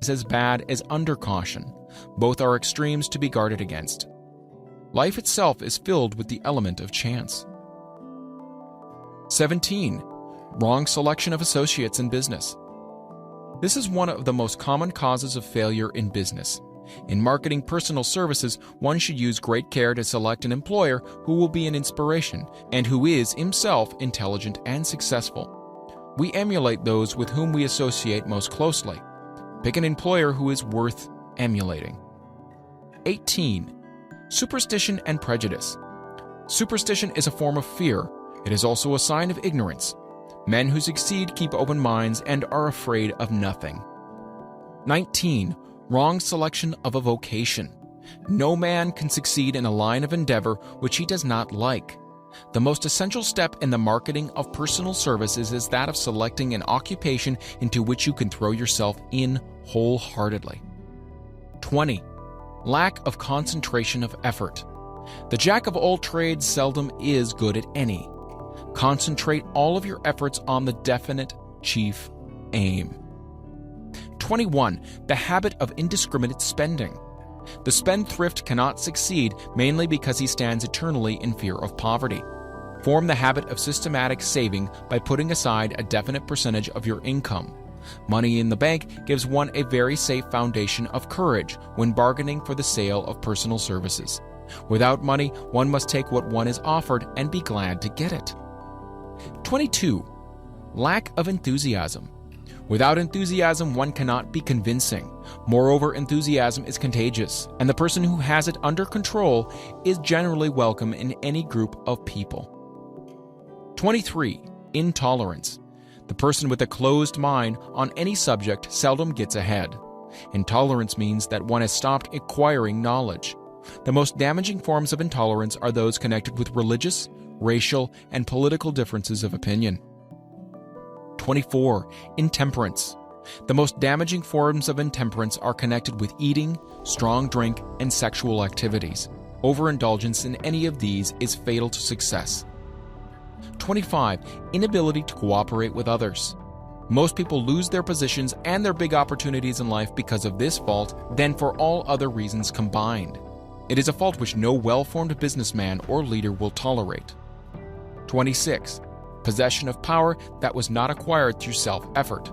as bad as undercaution. Both are extremes to be guarded against. Life itself is filled with the element of chance. 17. Wrong selection of associates in business. This is one of the most common causes of failure in business. In marketing personal services, one should use great care to select an employer who will be an inspiration and who is himself intelligent and successful. We emulate those with whom we associate most closely. Pick an employer who is worth emulating. 18. Superstition and prejudice. Superstition is a form of fear. It is also a sign of ignorance. Men who succeed keep open minds and are afraid of nothing. 19. Wrong selection of a vocation. No man can succeed in a line of endeavor which he does not like. The most essential step in the marketing of personal services is that of selecting an occupation into which you can throw yourself in wholeheartedly. 20. Lack of concentration of effort. The jack of all trades seldom is good at any. Concentrate all of your efforts on the definite chief aim. 21. The habit of indiscriminate spending. The spendthrift cannot succeed mainly because he stands eternally in fear of poverty. Form the habit of systematic saving by putting aside a definite percentage of your income. Money in the bank gives one a very safe foundation of courage when bargaining for the sale of personal services. Without money, one must take what one is offered and be glad to get it. 22. Lack of enthusiasm. Without enthusiasm, one cannot be convincing. Moreover, enthusiasm is contagious, and the person who has it under control is generally welcome in any group of people. 23. Intolerance. The person with a closed mind on any subject seldom gets ahead. Intolerance means that one has stopped acquiring knowledge. The most damaging forms of intolerance are those connected with religious, racial, and political differences of opinion. 24. Intemperance. The most damaging forms of intemperance are connected with eating, strong drink, and sexual activities. Overindulgence in any of these is fatal to success. 25. Inability to cooperate with others. Most people lose their positions and their big opportunities in life because of this fault than for all other reasons combined. It is a fault which no well-formed businessman or leader will tolerate. 26. Possession of power that was not acquired through self-effort.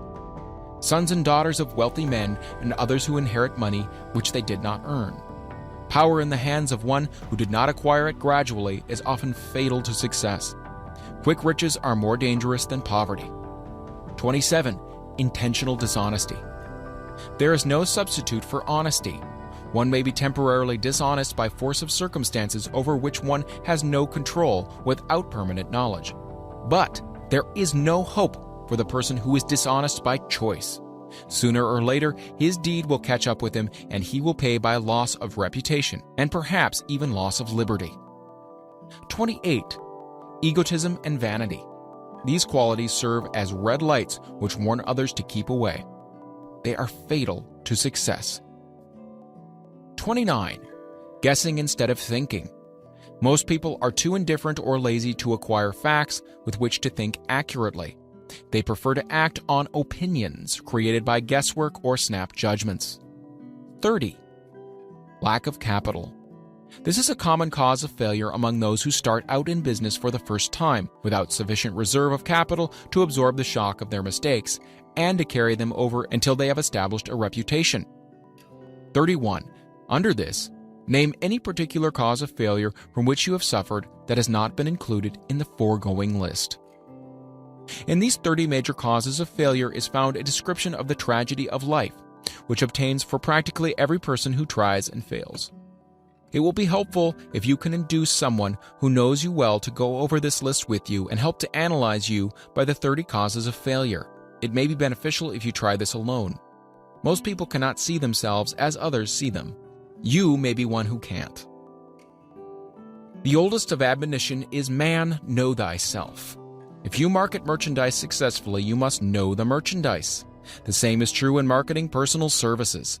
Sons and daughters of wealthy men and others who inherit money which they did not earn. Power in the hands of one who did not acquire it gradually is often fatal to success. Quick riches are more dangerous than poverty. 27. Intentional dishonesty. There is no substitute for honesty. One may be temporarily dishonest by force of circumstances over which one has no control without permanent knowledge. But there is no hope for the person who is dishonest by choice. Sooner or later, his deed will catch up with him and he will pay by loss of reputation and perhaps even loss of liberty. 28. Egotism and vanity. These qualities serve as red lights which warn others to keep away. They are fatal to success. 29. Guessing instead of thinking. Most people are too indifferent or lazy to acquire facts with which to think accurately. They prefer to act on opinions created by guesswork or snap judgments. 30. Lack of capital. This is a common cause of failure among those who start out in business for the first time, without sufficient reserve of capital to absorb the shock of their mistakes and to carry them over until they have established a reputation. 31. Under this, name any particular cause of failure from which you have suffered that has not been included in the foregoing list. In these 30 major causes of failure is found a description of the tragedy of life, which obtains for practically every person who tries and fails. It will be helpful if you can induce someone who knows you well to go over this list with you and help to analyze you by the 30 causes of failure. It may be beneficial if you try this alone. Most people cannot see themselves as others see them. You may be one who can't. The oldest of admonition is man, know thyself. If you market merchandise successfully, you must know the merchandise. The same is true in marketing personal services.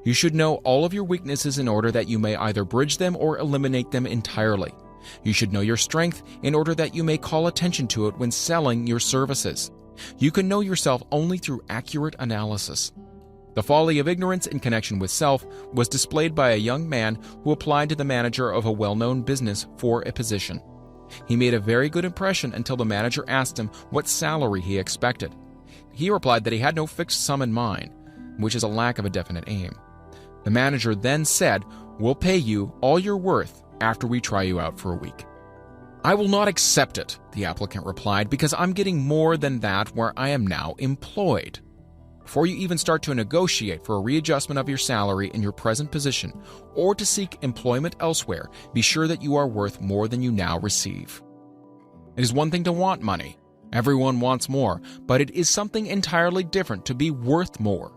You should know all of your weaknesses in order that you may either bridge them or eliminate them entirely. You should know your strength in order that you may call attention to it when selling your services. You can know yourself only through accurate analysis. The folly of ignorance in connection with self was displayed by a young man who applied to the manager of a well-known business for a position. He made a very good impression until the manager asked him what salary he expected. He replied that he had no fixed sum in mind, which is a lack of a definite aim. The manager then said, "We'll pay you all you're worth after we try you out for a week." "I will not accept it," the applicant replied, "because I'm getting more than that where I am now employed." Before you even start to negotiate for a readjustment of your salary in your present position or to seek employment elsewhere, be sure that you are worth more than you now receive. It is one thing to want money. Everyone wants more, but it is something entirely different to be worth more.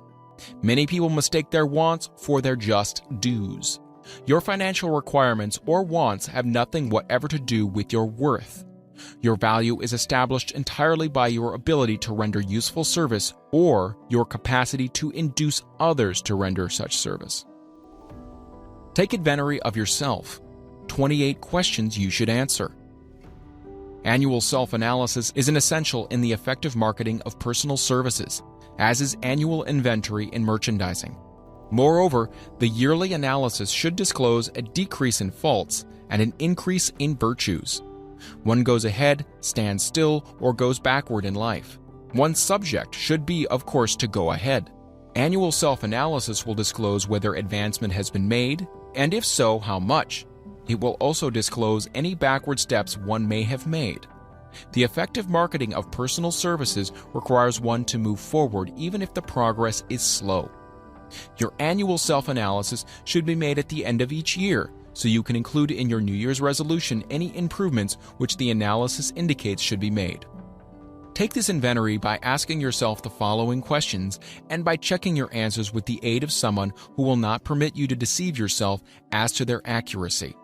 Many people mistake their wants for their just dues. Your financial requirements or wants have nothing whatever to do with your worth. Your value is established entirely by your ability to render useful service or your capacity to induce others to render such service. Take inventory of yourself. 28 questions you should answer. Annual self-analysis is an essential in the effective marketing of personal services, as is annual inventory in merchandising. Moreover, the yearly analysis should disclose a decrease in faults and an increase in virtues. One goes ahead, stands still, or goes backward in life. One's subject should be, of course, to go ahead. Annual self-analysis will disclose whether advancement has been made, and if so, how much. It will also disclose any backward steps one may have made. The effective marketing of personal services requires one to move forward even if the progress is slow. Your annual self-analysis should be made at the end of each year, so you can include in your New Year's resolution any improvements which the analysis indicates should be made. Take this inventory by asking yourself the following questions and by checking your answers with the aid of someone who will not permit you to deceive yourself as to their accuracy.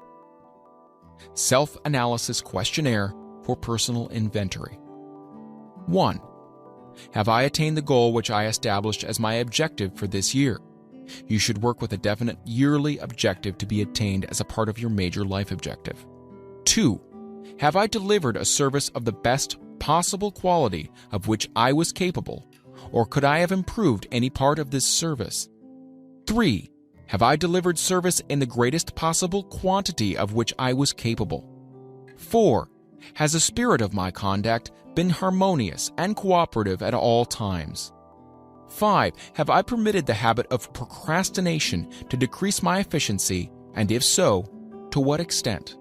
Self-analysis questionnaire for personal inventory. 1. Have I attained the goal which I established as my objective for this year? You should work with a definite yearly objective to be attained as a part of your major life objective. 2. Have I delivered a service of the best possible quality of which I was capable, or could I have improved any part of this service? 3. Have I delivered service in the greatest possible quantity of which I was capable? 4. Has the spirit of my conduct been harmonious and cooperative at all times? 5. Have I permitted the habit of procrastination to decrease my efficiency, and if so, to what extent?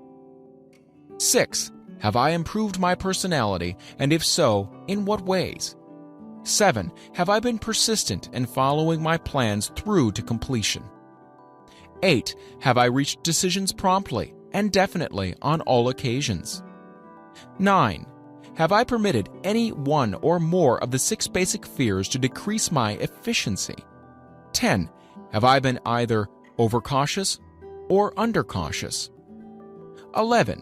6. Have I improved my personality, and if so, in what ways? 7. Have I been persistent in following my plans through to completion? 8. Have I reached decisions promptly and definitely on all occasions? 9. Have I permitted any one or more of the 6 basic fears to decrease my efficiency? 10. Have I been either overcautious or undercautious? 11.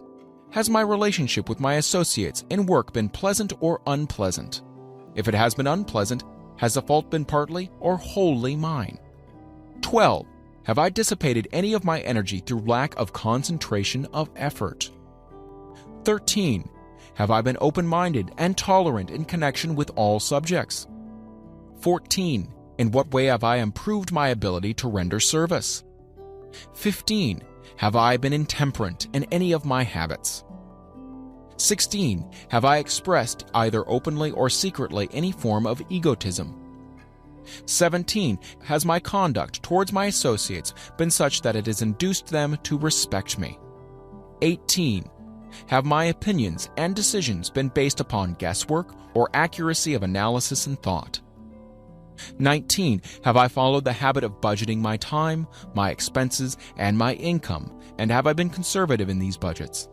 Has my relationship with my associates in work been pleasant or unpleasant? If it has been unpleasant, has the fault been partly or wholly mine? 12. Have I dissipated any of my energy through lack of concentration of effort? 13. Have I been open-minded and tolerant in connection with all subjects? 14. In what way have I improved my ability to render service? 15. Have I been intemperate in any of my habits? 16. Have I expressed, either openly or secretly, any form of egotism? 17. Has my conduct towards my associates been such that it has induced them to respect me? 18. Have my opinions and decisions been based upon guesswork or accuracy of analysis and thought? 19. Have I followed the habit of budgeting my time, my expenses, and my income, and have I been conservative in these budgets?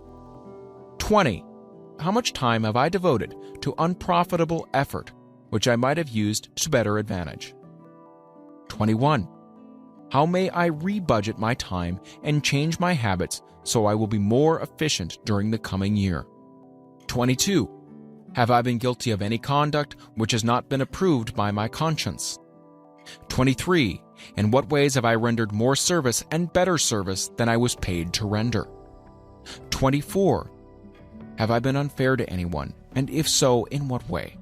20. How much time have I devoted to unprofitable effort, which I might have used to better advantage? 21. How may I rebudget my time and change my habits so I will be more efficient during the coming year? 22. Have I been guilty of any conduct which has not been approved by my conscience? 23. In what ways have I rendered more service and better service than I was paid to render? 24. Have I been unfair to anyone, and if so, in what way?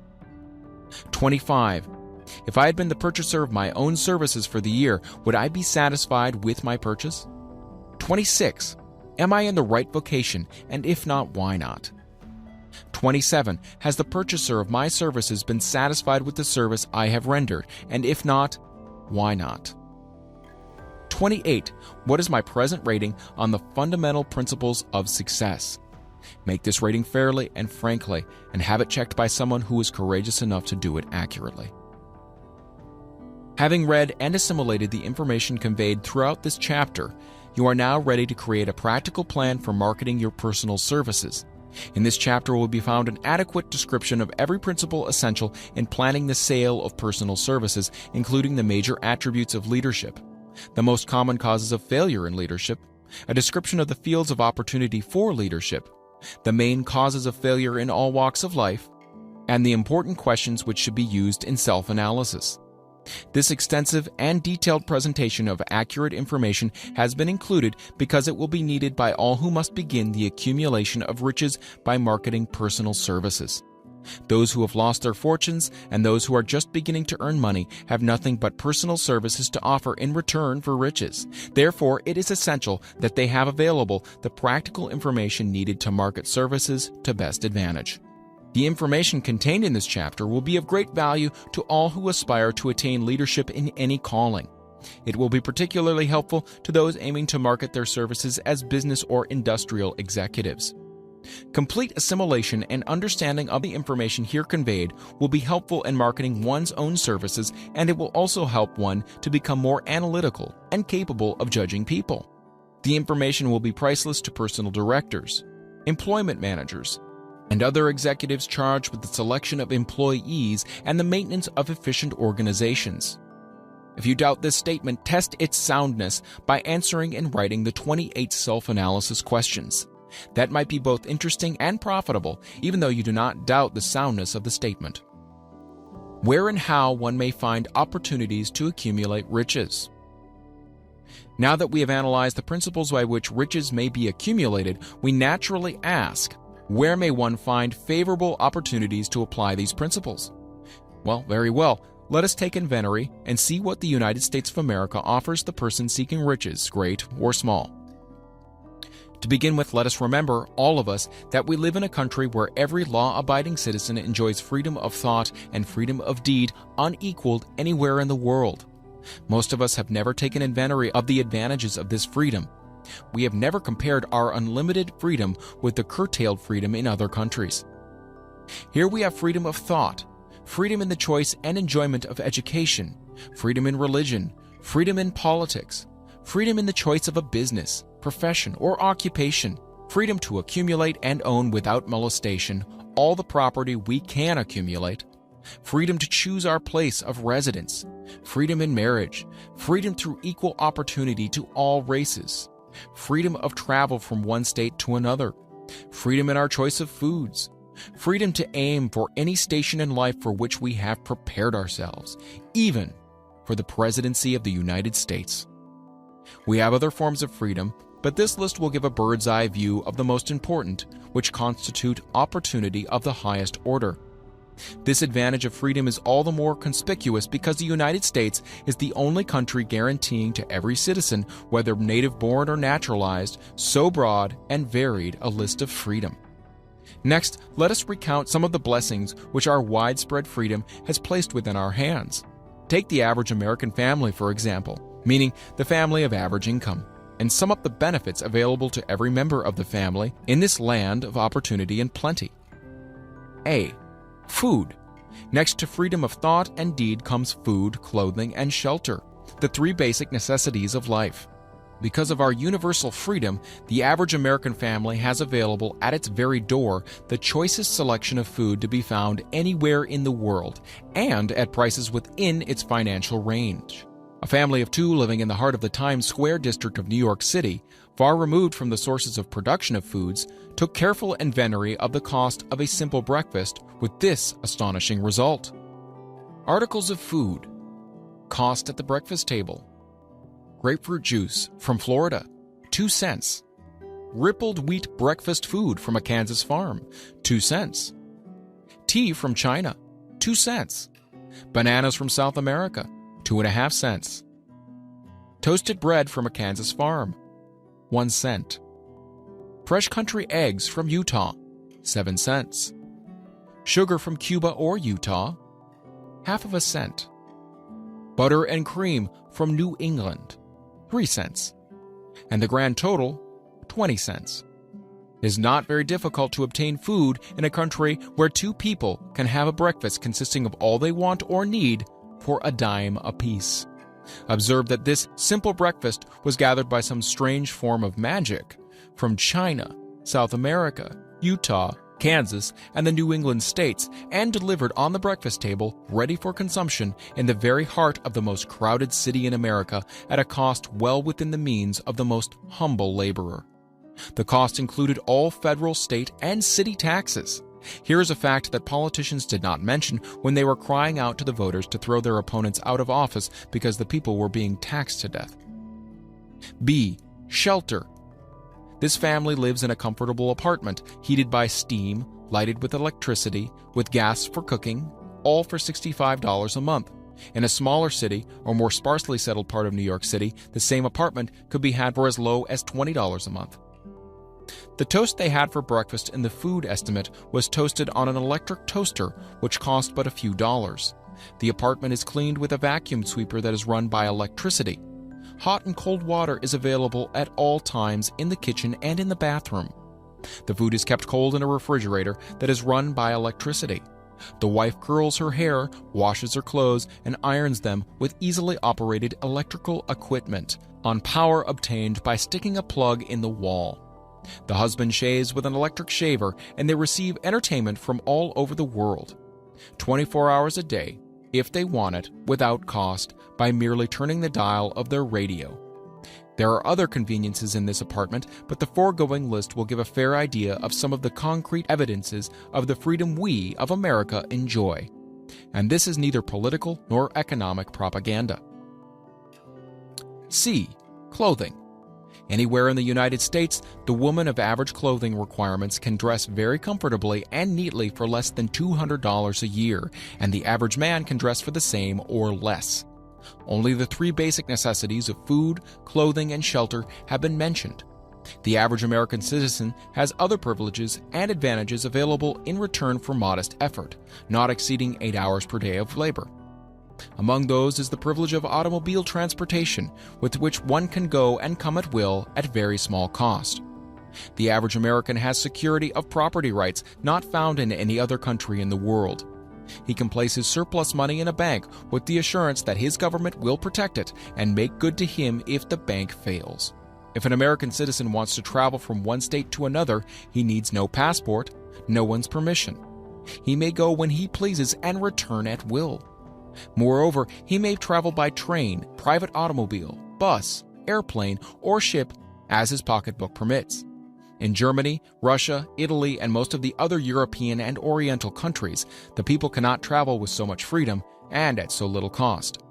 25. If I had been the purchaser of my own services for the year, would I be satisfied with my purchase? 26. Am I in the right vocation, and if not, why not? 27. Has the purchaser of my services been satisfied with the service I have rendered, and if not, why not? 28. What is my present rating on the fundamental principles of success? Make this rating fairly and frankly, and have it checked by someone who is courageous enough to do it accurately. Having read and assimilated the information conveyed throughout this chapter, you are now ready to create a practical plan for marketing your personal services. In this chapter will be found an adequate description of every principle essential in planning the sale of personal services, including the major attributes of leadership, the most common causes of failure in leadership, a description of the fields of opportunity for leadership, the main causes of failure in all walks of life, and the important questions which should be used in self-analysis. This extensive and detailed presentation of accurate information has been included because it will be needed by all who must begin the accumulation of riches by marketing personal services. Those who have lost their fortunes and those who are just beginning to earn money have nothing but personal services to offer in return for riches. Therefore, it is essential that they have available the practical information needed to market services to best advantage. The information contained in this chapter will be of great value to all who aspire to attain leadership in any calling. It will be particularly helpful to those aiming to market their services as business or industrial executives. Complete assimilation and understanding of the information here conveyed will be helpful in marketing one's own services, and it will also help one to become more analytical and capable of judging people. The information will be priceless to personal directors, employment managers, and other executives charged with the selection of employees and the maintenance of efficient organizations. If you doubt this statement, test its soundness by answering and writing the 28 self-analysis questions. That might be both interesting and profitable, even though you do not doubt the soundness of the statement. Where and how one may find opportunities to accumulate riches. Now that we have analyzed the principles by which riches may be accumulated, we naturally ask, where may one find favorable opportunities to apply these principles? Well, very well. Let us take inventory and see what the United States of America offers the person seeking riches, great or small. To begin with, let us remember, all of us, that we live in a country where every law-abiding citizen enjoys freedom of thought and freedom of deed unequaled anywhere in the world. Most of us have never taken inventory of the advantages of this freedom. We have never compared our unlimited freedom with the curtailed freedom in other countries. Here we have freedom of thought, freedom in the choice and enjoyment of education, freedom in religion, freedom in politics, freedom in the choice of a business, profession, or occupation, freedom to accumulate and own without molestation all the property we can accumulate, freedom to choose our place of residence, freedom in marriage, freedom through equal opportunity to all races, freedom of travel from one state to another, freedom in our choice of foods, freedom to aim for any station in life for which we have prepared ourselves, even for the presidency of the United States. We have other forms of freedom, but this list will give a bird's eye view of the most important, which constitute opportunity of the highest order. This advantage of freedom is all the more conspicuous because the United States is the only country guaranteeing to every citizen, whether native-born or naturalized, so broad and varied a list of freedom. Next, let us recount some of the blessings which our widespread freedom has placed within our hands. Take the average American family, for example, meaning the family of average income, and sum up the benefits available to every member of the family in this land of opportunity and plenty. A. Food. Next to freedom of thought and deed comes food, clothing, and shelter, the three basic necessities of life. Because of our universal freedom, the average American family has available at its very door the choicest selection of food to be found anywhere in the world, and at prices within its financial range. A family of two living in the heart of the Times Square district of New York City, far removed from the sources of production of foods, took careful inventory of the cost of a simple breakfast with this astonishing result. Articles of food. Cost at the breakfast table. Grapefruit juice from Florida, 2 cents. Rippled wheat breakfast food from a Kansas farm, 2 cents. Tea from China, 2 cents. Bananas from South America, 2.5 cents. Toasted bread from a Kansas farm, 1 cent. Fresh country eggs from Utah, 7 cents. Sugar from Cuba or Utah, half of a cent. Butter and cream from New England, 3 cents. And the grand total, 20 cents. It is not very difficult to obtain food in a country where 2 people can have a breakfast consisting of all they want or need for a dime apiece. Observe that this simple breakfast was gathered by some strange form of magic from China, South America, Utah, Kansas, and the New England states, and delivered on the breakfast table, ready for consumption in the very heart of the most crowded city in America at a cost well within the means of the most humble laborer. The cost included all federal, state, and city taxes. Here is a fact that politicians did not mention when they were crying out to the voters to throw their opponents out of office because the people were being taxed to death. B. Shelter. This family lives in a comfortable apartment, heated by steam, lighted with electricity, with gas for cooking, all for $65 a month. In a smaller city or more sparsely settled part of New York City, the same apartment could be had for as low as $20 a month. The toast they had for breakfast in the food estimate was toasted on an electric toaster, which cost but a few dollars. The apartment is cleaned with a vacuum sweeper that is run by electricity. Hot and cold water is available at all times in the kitchen and in the bathroom. The food is kept cold in a refrigerator that is run by electricity. The wife curls her hair, washes her clothes, and irons them with easily operated electrical equipment on power obtained by sticking a plug in the wall. The husband shaves with an electric shaver, and they receive entertainment from all over the world, 24 hours a day, if they want it, without cost, by merely turning the dial of their radio. There are other conveniences in this apartment, but the foregoing list will give a fair idea of some of the concrete evidences of the freedom we of America enjoy. And this is neither political nor economic propaganda. C. Clothing. Anywhere in the United States, the woman of average clothing requirements can dress very comfortably and neatly for less than $200 a year, and the average man can dress for the same or less. Only the 3 basic necessities of food, clothing, and shelter have been mentioned. The average American citizen has other privileges and advantages available in return for modest effort, not exceeding 8 hours per day of labor. Among those is the privilege of automobile transportation, with which one can go and come at will at very small cost. The average American has security of property rights not found in any other country in the world. He can place his surplus money in a bank with the assurance that his government will protect it and make good to him if the bank fails. If an American citizen wants to travel from one state to another, he needs no passport, no one's permission. He may go when he pleases and return at will. Moreover, he may travel by train, private automobile, bus, airplane, or ship as his pocketbook permits. In Germany, Russia, Italy, and most of the other European and Oriental countries, the people cannot travel with so much freedom and at so little cost.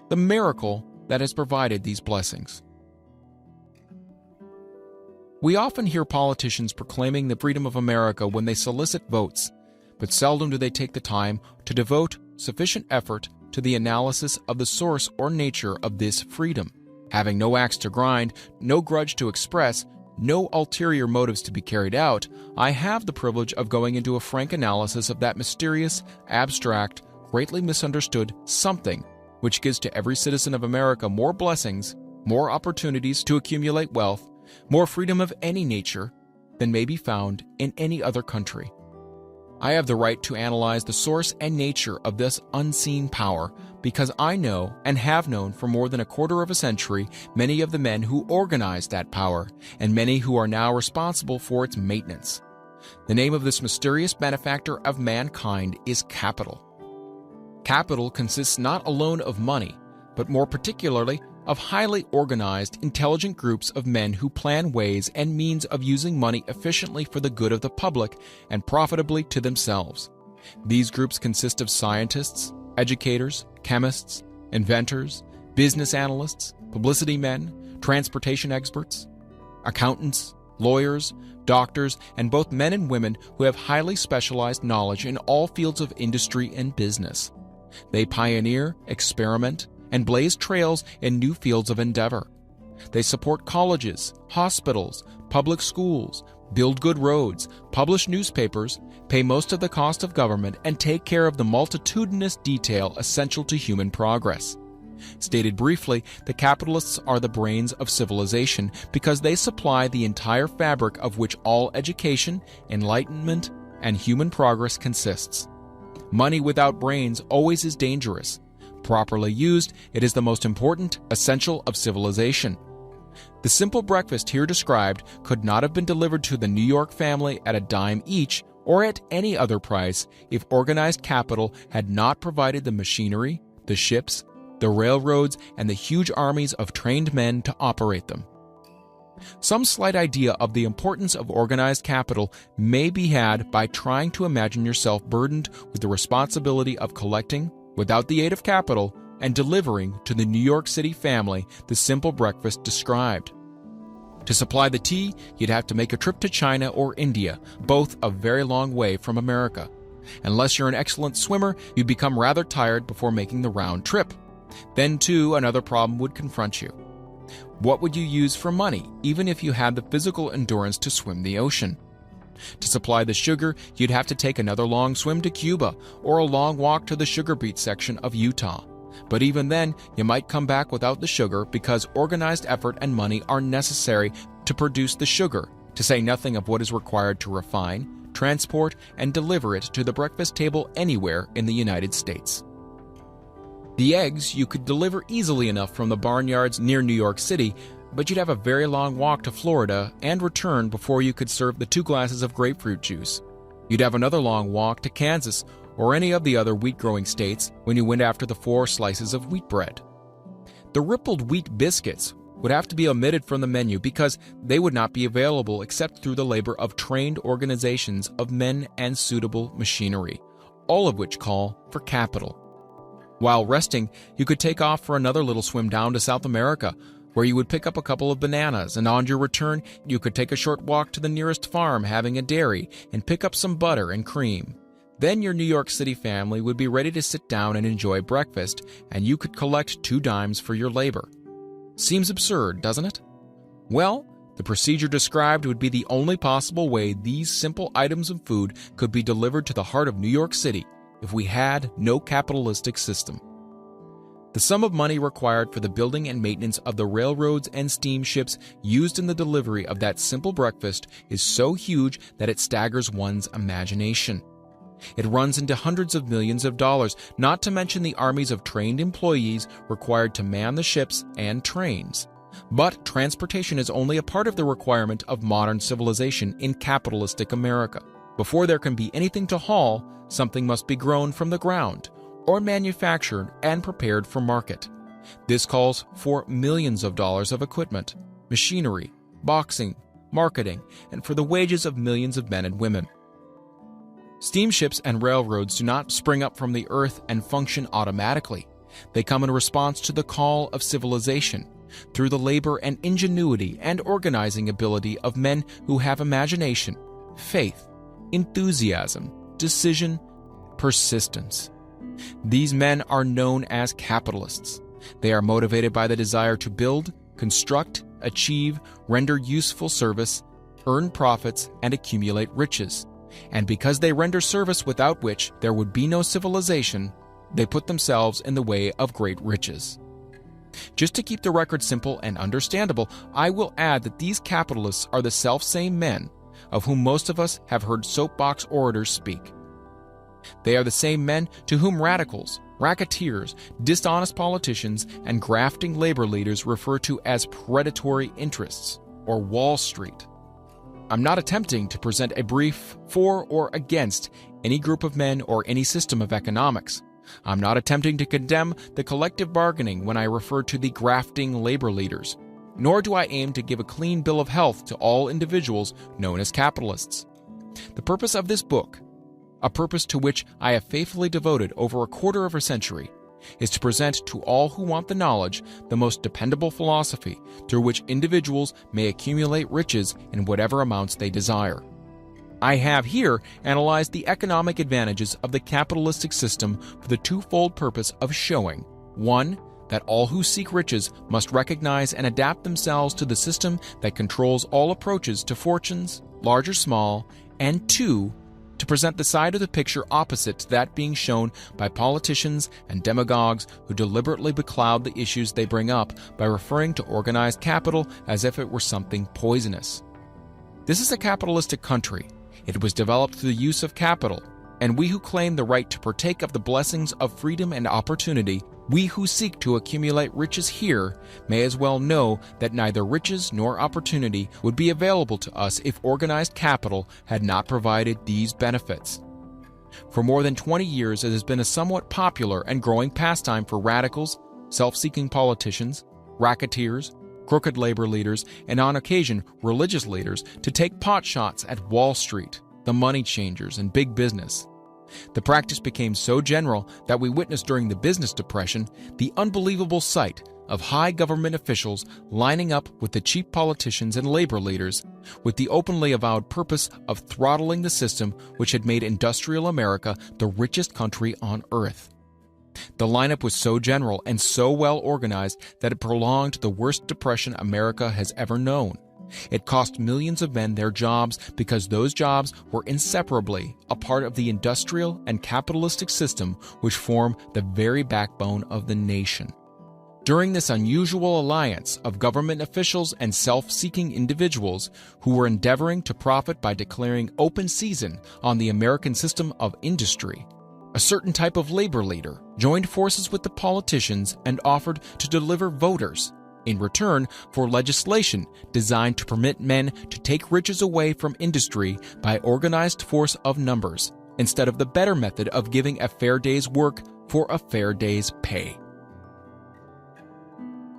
The miracle that has provided these blessings. We often hear politicians proclaiming the freedom of America when they solicit votes, but seldom do they take the time to devote sufficient effort to the analysis of the source or nature of this freedom. Having no axe to grind, no grudge to express, no ulterior motives to be carried out, I have the privilege of going into a frank analysis of that mysterious, abstract, greatly misunderstood something which gives to every citizen of America more blessings, more opportunities to accumulate wealth, more freedom of any nature than may be found in any other country. I have the right to analyze the source and nature of this unseen power because I know and have known for more than a quarter of a century many of the men who organized that power and many who are now responsible for its maintenance. The name of this mysterious benefactor of mankind is capital. Capital consists not alone of money, but more particularly of highly organized, intelligent groups of men who plan ways and means of using money efficiently for the good of the public and profitably to themselves. These groups consist of scientists, educators, chemists, inventors, business analysts, publicity men, transportation experts, accountants, lawyers, doctors, and both men and women who have highly specialized knowledge in all fields of industry and business. They pioneer, experiment, and blaze trails in new fields of endeavor. They support colleges, hospitals, public schools, build good roads, publish newspapers, pay most of the cost of government, and take care of the multitudinous detail essential to human progress. Stated briefly, the capitalists are the brains of civilization because they supply the entire fabric of which all education, enlightenment, and human progress consists. Money without brains always is dangerous. Properly used, it is the most important, essential of civilization. The simple breakfast here described could not have been delivered to the New York family at a dime each or at any other price if organized capital had not provided the machinery, the ships, the railroads, and the huge armies of trained men to operate them. Some slight idea of the importance of organized capital may be had by trying to imagine yourself burdened with the responsibility of collecting, without the aid of capital, and delivering to the New York City family the simple breakfast described. To supply the tea, you'd have to make a trip to China or India, both a very long way from America. Unless you're an excellent swimmer, you'd become rather tired before making the round trip. Then, too, another problem would confront you. What would you use for money, even if you had the physical endurance to swim the ocean? To supply the sugar, you'd have to take another long swim to Cuba or a long walk to the sugar beet section of Utah. But even then, you might come back without the sugar because organized effort and money are necessary to produce the sugar, to say nothing of what is required to refine, transport, and deliver it to the breakfast table anywhere in the United States. The eggs you could deliver easily enough from the barnyards near New York City, but you'd have a very long walk to Florida and return before you could serve the 2 glasses of grapefruit juice. You'd have another long walk to Kansas or any of the other wheat-growing states when you went after the 4 slices of wheat bread. The rippled wheat biscuits would have to be omitted from the menu because they would not be available except through the labor of trained organizations of men and suitable machinery, all of which call for capital. While resting, you could take off for another little swim down to South America, where you would pick up a couple of bananas, and on your return, you could take a short walk to the nearest farm having a dairy and pick up some butter and cream. Then your New York City family would be ready to sit down and enjoy breakfast, and you could collect 2 dimes for your labor. Seems absurd, doesn't it? Well, the procedure described would be the only possible way these simple items of food could be delivered to the heart of New York City if we had no capitalistic system. The sum of money required for the building and maintenance of the railroads and steamships used in the delivery of that simple breakfast is so huge that it staggers one's imagination. It runs into hundreds of millions of dollars, not to mention the armies of trained employees required to man the ships and trains. But transportation is only a part of the requirement of modern civilization in capitalistic America. Before there can be anything to haul, something must be grown from the ground, or manufactured and prepared for market. This calls for millions of dollars of equipment, machinery, boxing, marketing, and for the wages of millions of men and women. Steamships and railroads do not spring up from the earth and function automatically. They come in response to the call of civilization, through the labor and ingenuity and organizing ability of men who have imagination, faith, enthusiasm, decision, persistence. These men are known as capitalists. They are motivated by the desire to build, construct, achieve, render useful service, earn profits, and accumulate riches. And because they render service without which there would be no civilization, they put themselves in the way of great riches. Just to keep the record simple and understandable, I will add that these capitalists are the self-same men of whom most of us have heard soapbox orators speak. They are the same men to whom radicals, racketeers, dishonest politicians, and grafting labor leaders refer to as predatory interests, or Wall Street. I'm not attempting to present a brief for or against any group of men or any system of economics. I'm not attempting to condemn the collective bargaining when I refer to the grafting labor leaders, nor do I aim to give a clean bill of health to all individuals known as capitalists. The purpose of this book, a purpose to which I have faithfully devoted over a quarter of a century, is to present to all who want the knowledge the most dependable philosophy through which individuals may accumulate riches in whatever amounts they desire. I have here analyzed the economic advantages of the capitalistic system for the twofold purpose of showing, 1, that all who seek riches must recognize and adapt themselves to the system that controls all approaches to fortunes, large or small, and 2, to present the side of the picture opposite to that being shown by politicians and demagogues who deliberately becloud the issues they bring up by referring to organized capital as if it were something poisonous. This is a capitalistic country. It was developed through the use of capital, and we who claim the right to partake of the blessings of freedom and opportunity, we who seek to accumulate riches here, may as well know that neither riches nor opportunity would be available to us if organized capital had not provided these benefits. For more than 20 years, it has been a somewhat popular and growing pastime for radicals, self-seeking politicians, racketeers, crooked labor leaders, and on occasion religious leaders to take potshots at Wall Street, the money changers, and big business. The practice became so general that we witnessed during the business depression the unbelievable sight of high government officials lining up with the cheap politicians and labor leaders with the openly avowed purpose of throttling the system which had made industrial America the richest country on earth. The lineup was so general and so well organized that it prolonged the worst depression America has ever known. It cost millions of men their jobs because those jobs were inseparably a part of the industrial and capitalistic system which form the very backbone of the nation. During this unusual alliance of government officials and self-seeking individuals who were endeavoring to profit by declaring open season on the American system of industry, a certain type of labor leader joined forces with the politicians and offered to deliver voters in return for legislation designed to permit men to take riches away from industry by organized force of numbers, instead of the better method of giving a fair day's work for a fair day's pay.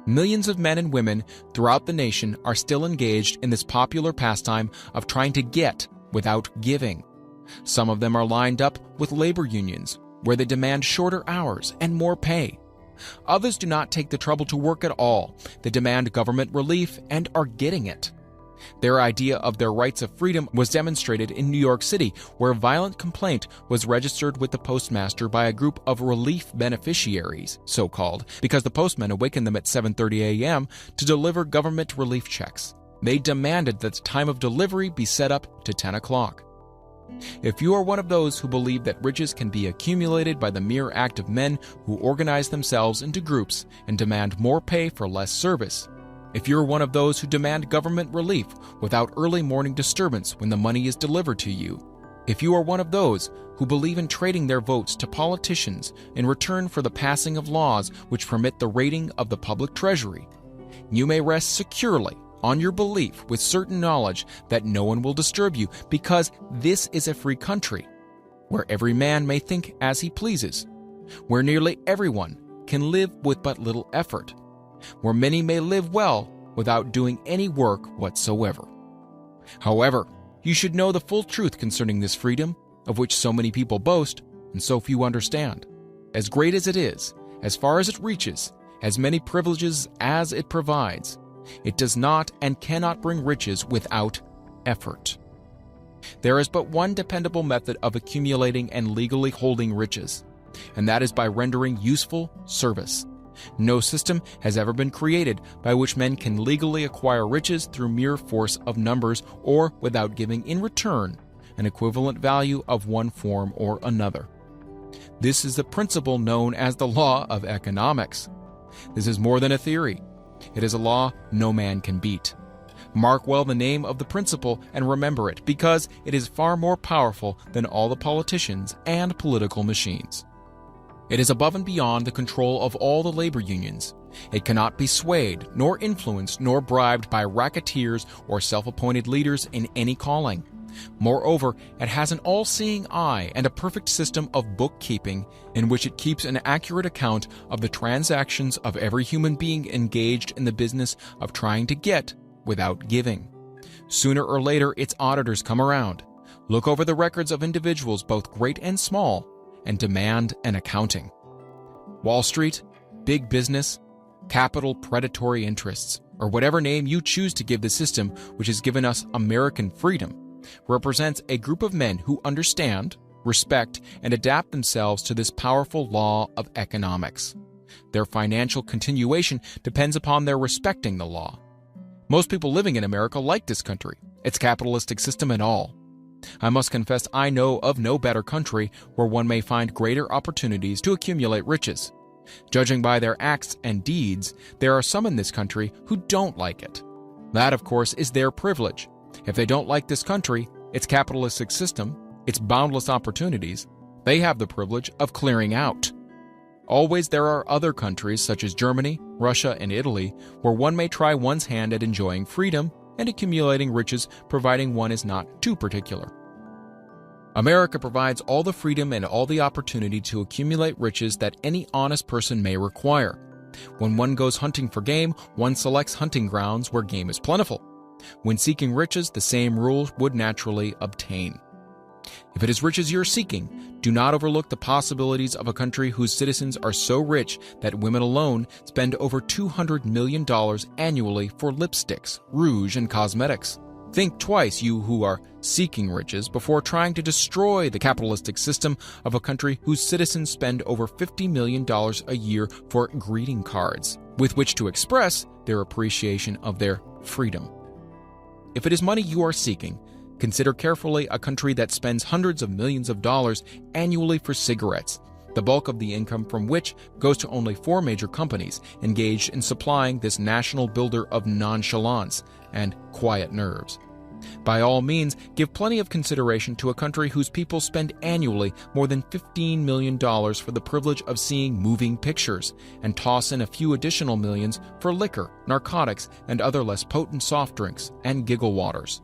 Millions of men and women throughout the nation are still engaged in this popular pastime of trying to get without giving. Some of them are lined up with labor unions, where they demand shorter hours and more pay. Others do not take the trouble to work at all. They demand government relief and are getting it. Their idea of their rights of freedom was demonstrated in New York City, where a violent complaint was registered with the postmaster by a group of relief beneficiaries, so-called, because the postman awakened them at 7:30 a.m. to deliver government relief checks. They demanded that the time of delivery be set up to 10 o'clock. If you are one of those who believe that riches can be accumulated by the mere act of men who organize themselves into groups and demand more pay for less service, if you're one of those who demand government relief without early morning disturbance when the money is delivered to you, if you are one of those who believe in trading their votes to politicians in return for the passing of laws which permit the raiding of the public treasury, you may rest securely on your belief with certain knowledge that no one will disturb you, because this is a free country, where every man may think as he pleases, where nearly everyone can live with but little effort, where many may live well without doing any work whatsoever. However, you should know the full truth concerning this freedom, of which so many people boast and so few understand. As great as it is, as far as it reaches, as many privileges as it provides, it does not and cannot bring riches without effort. There is but one dependable method of accumulating and legally holding riches, and that is by rendering useful service. No system has ever been created by which men can legally acquire riches through mere force of numbers or without giving in return an equivalent value of one form or another. This is the principle known as the law of economics. This is more than a theory. It is a law no man can beat. Mark well the name of the principle and remember it, because it is far more powerful than all the politicians and political machines. It is above and beyond the control of all the labor unions. It cannot be swayed, nor influenced, nor bribed by racketeers or self-appointed leaders in any calling. Moreover, it has an all-seeing eye and a perfect system of bookkeeping in which it keeps an accurate account of the transactions of every human being engaged in the business of trying to get without giving. Sooner or later, its auditors come around, look over the records of individuals both great and small, and demand an accounting. Wall Street, big business, capital predatory interests, or whatever name you choose to give the system which has given us American freedom, represents a group of men who understand, respect, and adapt themselves to this powerful law of economics. Their financial continuation depends upon their respecting the law. Most people living in America like this country, its capitalistic system and all. I must confess I know of no better country where one may find greater opportunities to accumulate riches. Judging by their acts and deeds, there are some in this country who don't like it. That, of course, is their privilege. If they don't like this country, its capitalistic system, its boundless opportunities, they have the privilege of clearing out. Always there are other countries such as Germany, Russia, and Italy where one may try one's hand at enjoying freedom and accumulating riches providing one is not too particular. America provides all the freedom and all the opportunity to accumulate riches that any honest person may require. When one goes hunting for game, one selects hunting grounds where game is plentiful. When seeking riches, the same rules would naturally obtain. If it is riches you're seeking, do not overlook the possibilities of a country whose citizens are so rich that women alone spend over $200 million annually for lipsticks, rouge, and cosmetics. Think twice, you who are seeking riches, before trying to destroy the capitalistic system of a country whose citizens spend over $50 million a year for greeting cards, with which to express their appreciation of their freedom. If it is money you are seeking, consider carefully a country that spends hundreds of millions of dollars annually for cigarettes, the bulk of the income from which goes to only 4 major companies engaged in supplying this national builder of nonchalance and quiet nerves. By all means, give plenty of consideration to a country whose people spend annually more than $15 million for the privilege of seeing moving pictures, and toss in a few additional millions for liquor, narcotics, and other less potent soft drinks and giggle waters.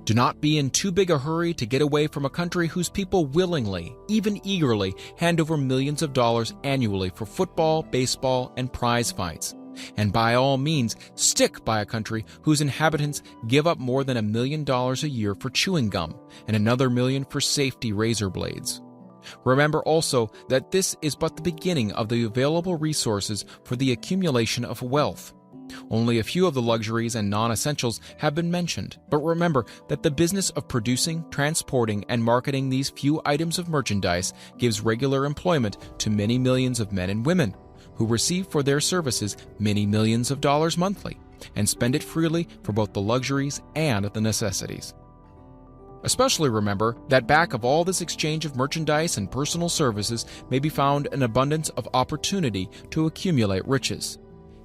Do not be in too big a hurry to get away from a country whose people willingly, even eagerly, hand over millions of dollars annually for football, baseball, and prize fights. And by all means, stick by a country whose inhabitants give up more than $1 million a year for chewing gum and another $1 million for safety razor blades. Remember also that this is but the beginning of the available resources for the accumulation of wealth. Only a few of the luxuries and non-essentials have been mentioned, but remember that the business of producing, transporting, and marketing these few items of merchandise gives regular employment to many millions of men and women, who receive for their services many millions of dollars monthly, and spend it freely for both the luxuries and the necessities. Especially remember that back of all this exchange of merchandise and personal services may be found an abundance of opportunity to accumulate riches.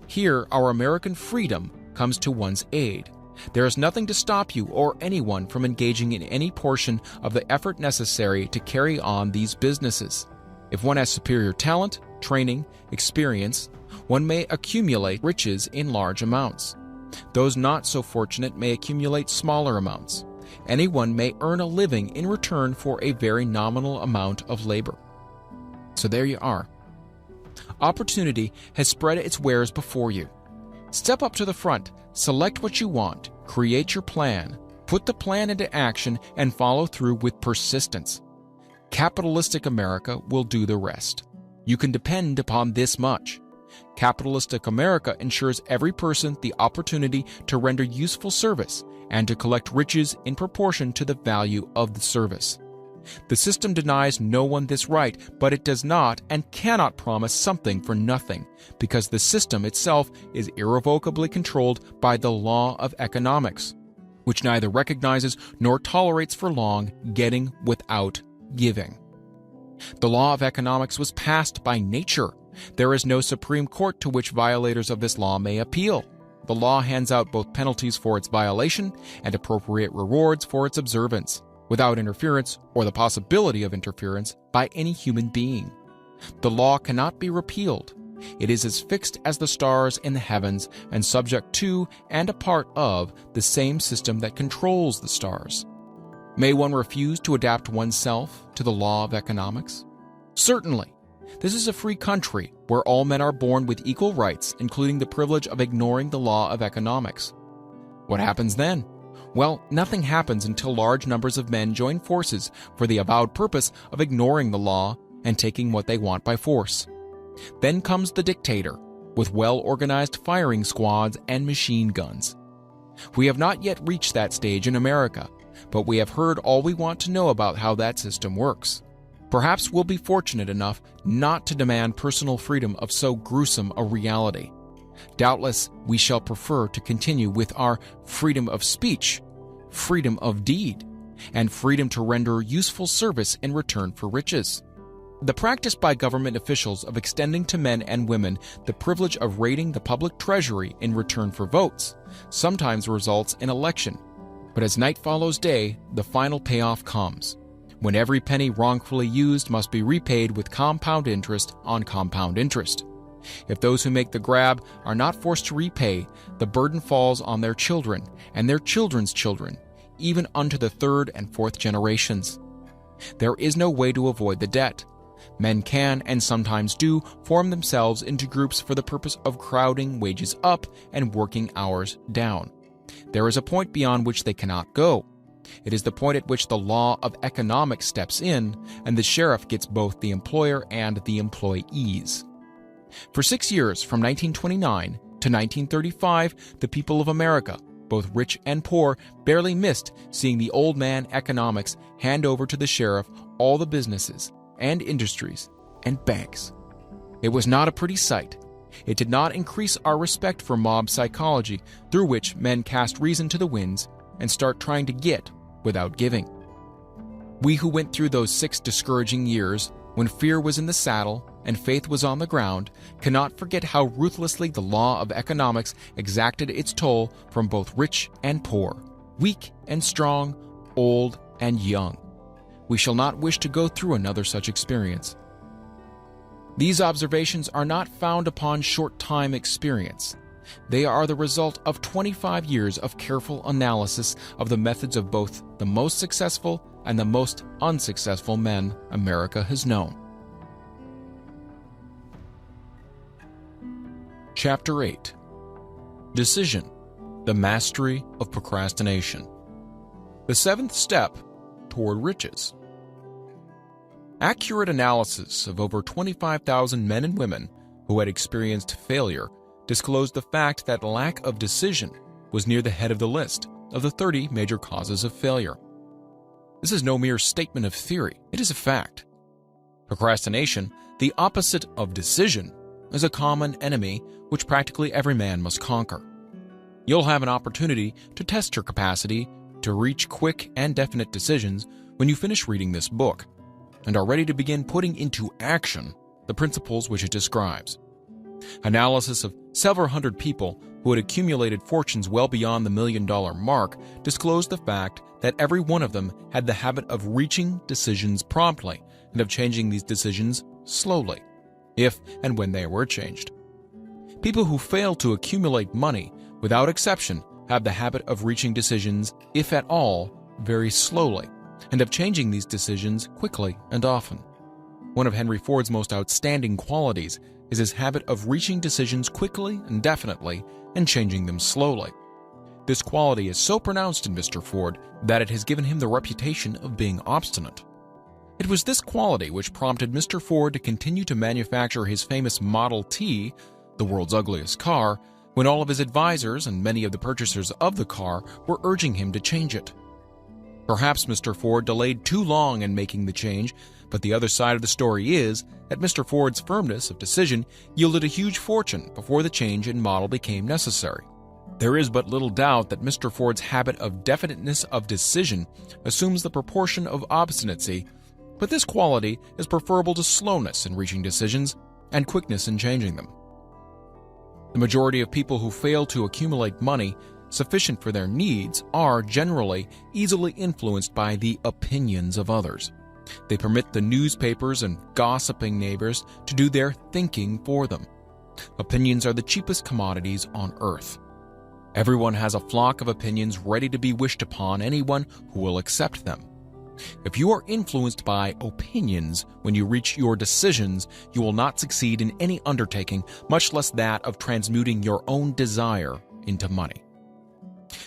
Here, our American freedom comes to one's aid. There is nothing to stop you or anyone from engaging in any portion of the effort necessary to carry on these businesses. If one has superior talent, training, experience, one may accumulate riches in large amounts. Those not so fortunate may accumulate smaller amounts. Anyone may earn a living in return for a very nominal amount of labor. So there you are. Opportunity has spread its wares before you. Step up to the front, select what you want, create your plan, put the plan into action, and follow through with persistence. Capitalistic America will do the rest. You can depend upon this much. Capitalistic America ensures every person the opportunity to render useful service and to collect riches in proportion to the value of the service. The system denies no one this right, but it does not and cannot promise something for nothing, because the system itself is irrevocably controlled by the law of economics, which neither recognizes nor tolerates for long getting without giving. The law of economics was passed by nature. There is no Supreme Court to which violators of this law may appeal. The law hands out both penalties for its violation and appropriate rewards for its observance, without interference or the possibility of interference by any human being. The law cannot be repealed. It is as fixed as the stars in the heavens and subject to and a part of the same system that controls the stars. May one refuse to adapt oneself to the law of economics? Certainly. This is a free country where all men are born with equal rights, including the privilege of ignoring the law of economics. What happens then? Well, nothing happens until large numbers of men join forces for the avowed purpose of ignoring the law and taking what they want by force. Then comes the dictator, with well-organized firing squads and machine guns. We have not yet reached that stage in America, but we have heard all we want to know about how that system works. Perhaps we'll be fortunate enough not to demand personal freedom of so gruesome a reality. Doubtless, we shall prefer to continue with our freedom of speech, freedom of deed, and freedom to render useful service in return for riches. The practice by government officials of extending to men and women the privilege of raiding the public treasury in return for votes sometimes results in election. But as night follows day, the final payoff comes, when every penny wrongfully used must be repaid with compound interest on compound interest. If those who make the grab are not forced to repay, the burden falls on their children and their children's children, even unto the third and fourth generations. There is no way to avoid the debt. Men can, and sometimes do, form themselves into groups for the purpose of crowding wages up and working hours down. There is a point beyond which they cannot go. It is the point at which the law of economics steps in, and the sheriff gets both the employer and the employees. For 6 years, from 1929 to 1935, the people of America, both rich and poor, barely missed seeing the old man economics hand over to the sheriff all the businesses and industries and banks. It was not a pretty sight. It did not increase our respect for mob psychology, through which men cast reason to the winds and start trying to get without giving. We who went through those 6 discouraging years, when fear was in the saddle and faith was on the ground, cannot forget how ruthlessly the law of economics exacted its toll from both rich and poor, weak and strong, old and young. We shall not wish to go through another such experience. These observations are not found upon short-time experience. They are the result of 25 years of careful analysis of the methods of both the most successful and the most unsuccessful men America has known. Chapter 8. Decision: The Mastery of Procrastination. The 7th step toward riches. Accurate analysis of over 25,000 men and women who had experienced failure disclosed the fact that lack of decision was near the head of the list of the 30 major causes of failure. This is no mere statement of theory, it is a fact. Procrastination, the opposite of decision, is a common enemy which practically every man must conquer. You'll have an opportunity to test your capacity to reach quick and definite decisions when you finish reading this book and are ready to begin putting into action the principles which it describes. Analysis of several hundred people who had accumulated fortunes well beyond the $1 million mark disclosed the fact that every one of them had the habit of reaching decisions promptly and of changing these decisions slowly, if and when they were changed. People who fail to accumulate money, without exception, have the habit of reaching decisions, if at all, very slowly, and of changing these decisions quickly and often. One of Henry Ford's most outstanding qualities is his habit of reaching decisions quickly and definitely and changing them slowly. This quality is so pronounced in Mr. Ford that it has given him the reputation of being obstinate. It was this quality which prompted Mr. Ford to continue to manufacture his famous Model T, the world's ugliest car, when all of his advisors and many of the purchasers of the car were urging him to change it. Perhaps Mr. Ford delayed too long in making the change, but the other side of the story is that Mr. Ford's firmness of decision yielded a huge fortune before the change in model became necessary. There is but little doubt that Mr. Ford's habit of definiteness of decision assumes the proportion of obstinacy, but this quality is preferable to slowness in reaching decisions and quickness in changing them. The majority of people who fail to accumulate money sufficient for their needs are generally easily influenced by the opinions of others. They permit the newspapers and gossiping neighbors to do their thinking for them. Opinions are the cheapest commodities on earth. Everyone has a flock of opinions ready to be wished upon anyone who will accept them. If you are influenced by opinions when you reach your decisions, you will not succeed in any undertaking, much less that of transmuting your own desire into money.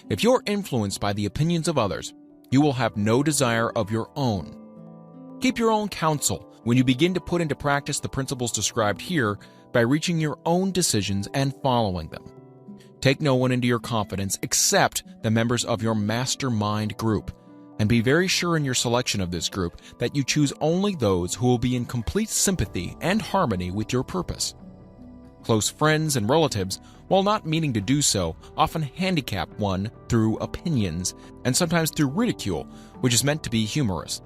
If you're influenced by the opinions of others, you will have no desire of your own. Keep your own counsel when you begin to put into practice the principles described here by reaching your own decisions and following them. Take no one into your confidence except the members of your mastermind group, and be very sure in your selection of this group that you choose only those who will be in complete sympathy and harmony with your purpose. Close friends and relatives, while not meaning to do so, often handicap one through opinions and sometimes through ridicule, which is meant to be humorous.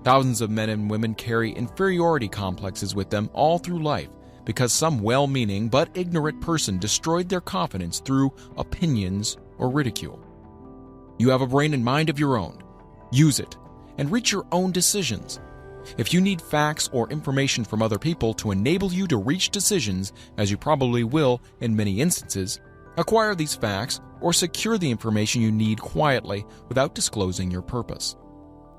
Thousands of men and women carry inferiority complexes with them all through life because some well-meaning but ignorant person destroyed their confidence through opinions or ridicule. You have a brain and mind of your own. Use it and reach your own decisions. If you need facts or information from other people to enable you to reach decisions, as you probably will in many instances, acquire these facts or secure the information you need quietly without disclosing your purpose.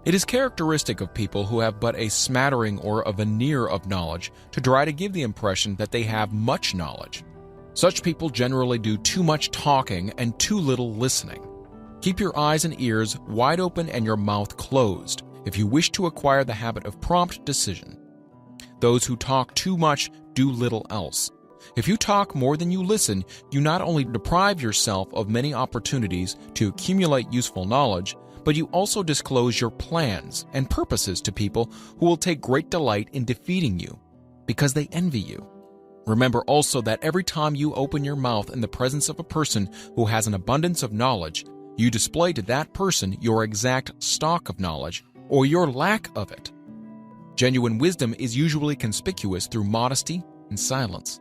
It is characteristic of people who have but a smattering or a veneer of knowledge to try to give the impression that they have much knowledge. Such people generally do too much talking and too little listening. Keep your eyes and ears wide open and your mouth closed if you wish to acquire the habit of prompt decision. Those who talk too much do little else. If you talk more than you listen, you not only deprive yourself of many opportunities to accumulate useful knowledge, but you also disclose your plans and purposes to people who will take great delight in defeating you because they envy you. Remember also that every time you open your mouth in the presence of a person who has an abundance of knowledge, you display to that person your exact stock of knowledge or your lack of it. Genuine wisdom is usually conspicuous through modesty and silence.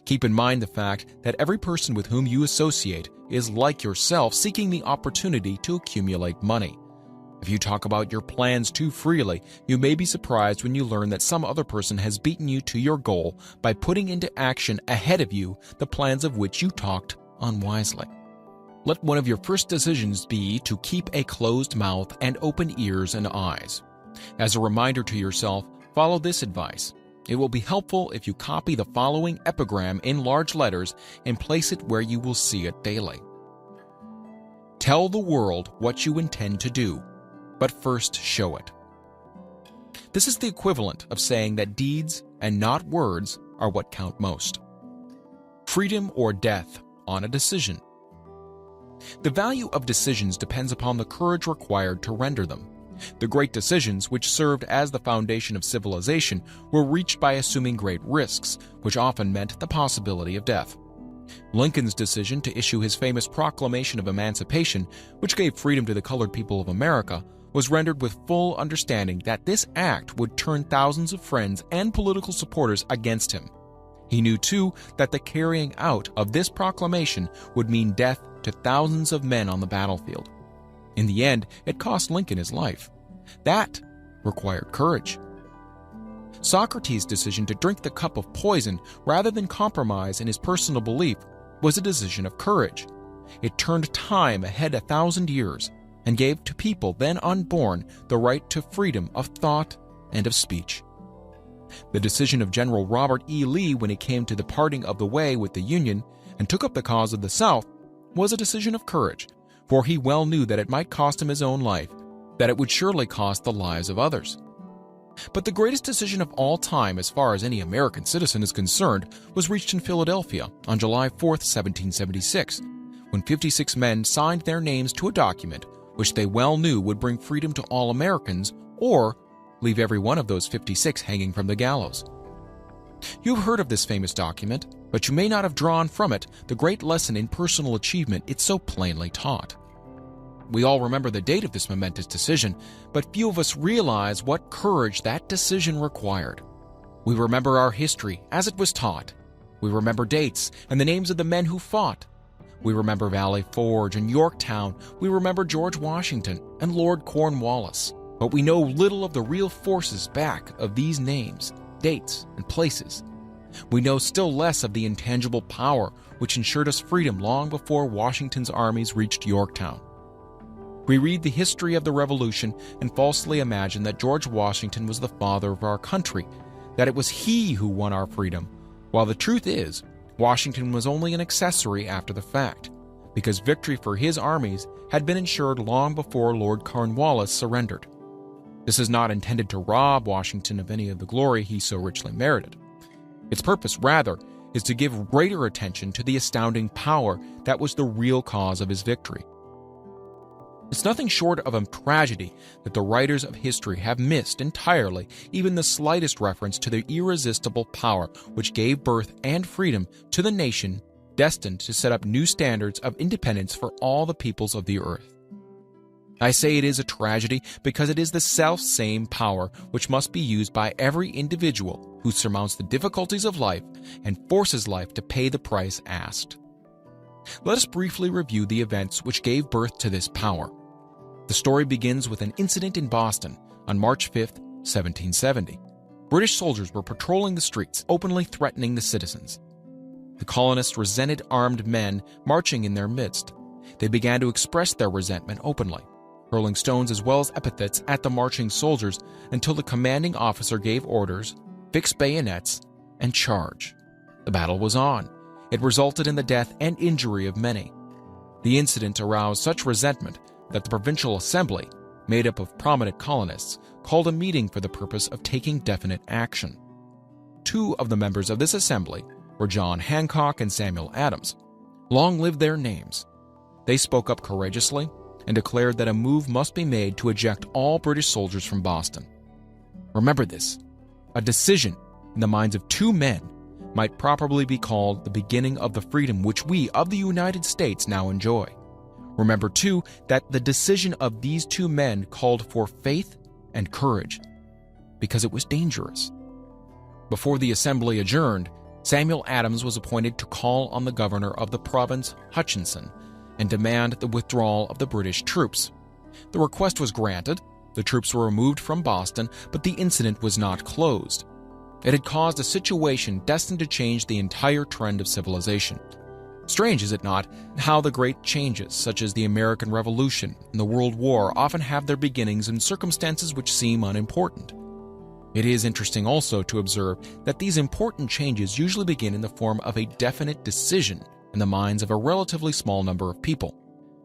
Keep in mind the fact that every person with whom you associate is like yourself seeking the opportunity to accumulate money. If you talk about your plans too freely, you may be surprised when you learn that some other person has beaten you to your goal by putting into action ahead of you the plans of which you talked unwisely. Let one of your first decisions be to keep a closed mouth and open ears and eyes. As a reminder to yourself, follow this advice. It will be helpful if you copy the following epigram in large letters and place it where you will see it daily. Tell the world what you intend to do, but first show it. This is the equivalent of saying that deeds and not words are what count most. Freedom or death on a decision. The value of decisions depends upon the courage required to render them. The great decisions, which served as the foundation of civilization, were reached by assuming great risks, which often meant the possibility of death. Lincoln's decision to issue his famous Proclamation of Emancipation, which gave freedom to the colored people of America, was rendered with full understanding that this act would turn thousands of friends and political supporters against him. He knew, too, that the carrying out of this proclamation would mean death to thousands of men on the battlefield. In the end, it cost Lincoln his life. That required courage. Socrates' decision to drink the cup of poison rather than compromise in his personal belief was a decision of courage. It turned time ahead 1,000 years and gave to people then unborn the right to freedom of thought and of speech. The decision of General Robert E. Lee when he came to the parting of the way with the Union and took up the cause of the South was a decision of courage, for he well knew that it might cost him his own life, that it would surely cost the lives of others. But the greatest decision of all time, as far as any American citizen is concerned, was reached in Philadelphia on July 4, 1776, when 56 men signed their names to a document which they well knew would bring freedom to all Americans or leave every one of those 56 hanging from the gallows. You've heard of this famous document, but you may not have drawn from it the great lesson in personal achievement it so plainly taught. We all remember the date of this momentous decision, but few of us realize what courage that decision required. We remember our history as it was taught. We remember dates and the names of the men who fought. We remember Valley Forge and Yorktown. We remember George Washington and Lord Cornwallis. But we know little of the real forces back of these names, dates, and places. We know still less of the intangible power which ensured us freedom long before Washington's armies reached Yorktown. We read the history of the Revolution and falsely imagine that George Washington was the father of our country, that it was he who won our freedom, while the truth is, Washington was only an accessory after the fact, because victory for his armies had been ensured long before Lord Cornwallis surrendered. This is not intended to rob Washington of any of the glory he so richly merited. Its purpose, rather, is to give greater attention to the astounding power that was the real cause of his victory. It's nothing short of a tragedy that the writers of history have missed entirely even the slightest reference to the irresistible power which gave birth and freedom to the nation destined to set up new standards of independence for all the peoples of the earth. I say it is a tragedy because it is the self-same power which must be used by every individual who surmounts the difficulties of life and forces life to pay the price asked. Let us briefly review the events which gave birth to this power. The story begins with an incident in Boston on March 5, 1770. British soldiers were patrolling the streets, openly threatening the citizens. The colonists resented armed men marching in their midst. They began to express their resentment openly, hurling stones as well as epithets at the marching soldiers until the commanding officer gave orders, fix bayonets, and charge. The battle was on. It resulted in the death and injury of many. The incident aroused such resentment that the Provincial Assembly, made up of prominent colonists, called a meeting for the purpose of taking definite action. Two of the members of this assembly were John Hancock and Samuel Adams. Long live their names. They spoke up courageously and declared that a move must be made to eject all British soldiers from Boston. Remember this: a decision in the minds of two men might properly be called the beginning of the freedom which we of the United States now enjoy. Remember, too, that the decision of these two men called for faith and courage, because it was dangerous. Before the assembly adjourned, Samuel Adams was appointed to call on the governor of the province, Hutchinson, and demand the withdrawal of the British troops. The request was granted, the troops were removed from Boston, but the incident was not closed. It had caused a situation destined to change the entire trend of civilization. Strange, is it not, how the great changes, such as the American Revolution and the World War, often have their beginnings in circumstances which seem unimportant. It is interesting also to observe that these important changes usually begin in the form of a definite decision in the minds of a relatively small number of people.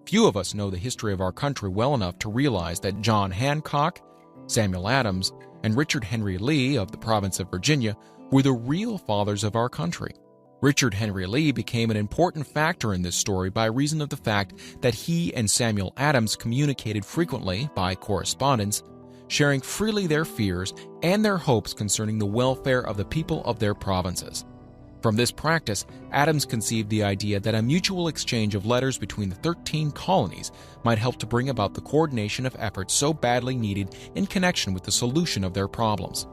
Few of us know the history of our country well enough to realize that John Hancock, Samuel Adams, and Richard Henry Lee of the province of Virginia were the real fathers of our country. Richard Henry Lee became an important factor in this story by reason of the fact that he and Samuel Adams communicated frequently by correspondence, sharing freely their fears and their hopes concerning the welfare of the people of their provinces. From this practice, Adams conceived the idea that a mutual exchange of letters between the 13 colonies might help to bring about the coordination of efforts so badly needed in connection with the solution of their problems.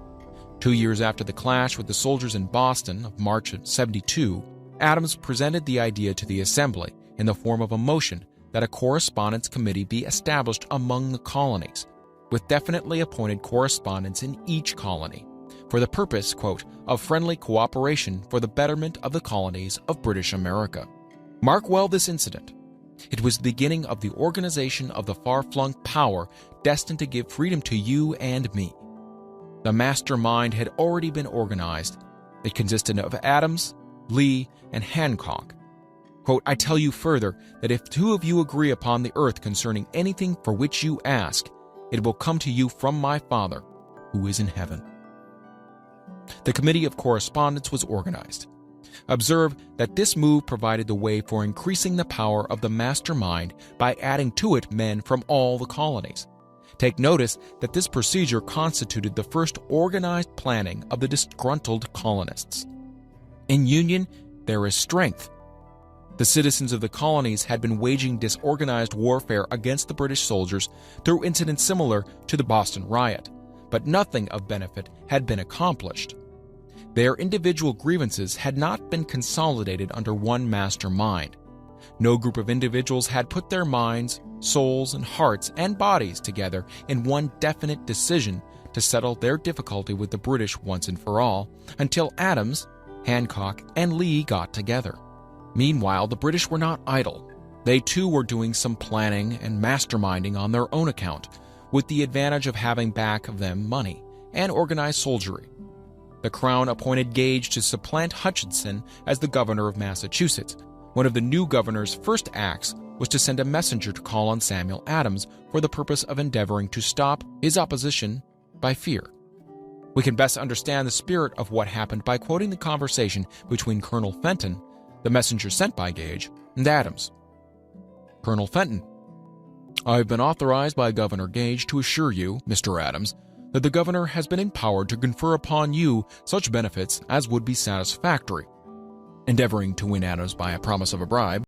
2 years after the clash with the soldiers in Boston of March of 72, Adams presented the idea to the Assembly in the form of a motion that a correspondence committee be established among the colonies, with definitely appointed correspondents in each colony, for the purpose, quote, of friendly cooperation for the betterment of the colonies of British America. Mark well this incident. It was the beginning of the organization of the far-flung power destined to give freedom to you and me. The mastermind had already been organized. It consisted of Adams, Lee, and Hancock. Quote, I tell you further that if two of you agree upon the earth concerning anything for which you ask, it will come to you from my Father, who is in heaven. The Committee of Correspondence was organized. Observe that this move provided the way for increasing the power of the mastermind by adding to it men from all the colonies. Take notice that this procedure constituted the first organized planning of the disgruntled colonists. In union, there is strength. The citizens of the colonies had been waging disorganized warfare against the British soldiers through incidents similar to the Boston riot, but nothing of benefit had been accomplished. Their individual grievances had not been consolidated under one master mind. No group of individuals had put their minds, souls, and hearts and bodies together in one definite decision to settle their difficulty with the British once and for all, until Adams, Hancock, and Lee got together. Meanwhile, the British were not idle. They too were doing some planning and masterminding on their own account, with the advantage of having back of them money and organized soldiery. The Crown appointed Gage to supplant Hutchinson as the governor of Massachusetts. One of the new governor's first acts was to send a messenger to call on Samuel Adams for the purpose of endeavoring to stop his opposition by fear. We can best understand the spirit of what happened by quoting the conversation between Colonel Fenton, the messenger sent by Gage, and Adams. Colonel Fenton: "I've been authorized by Governor Gage to assure you, Mr. Adams, that the governor has been empowered to confer upon you such benefits as would be satisfactory." Endeavoring to win Adams by a promise of a bribe,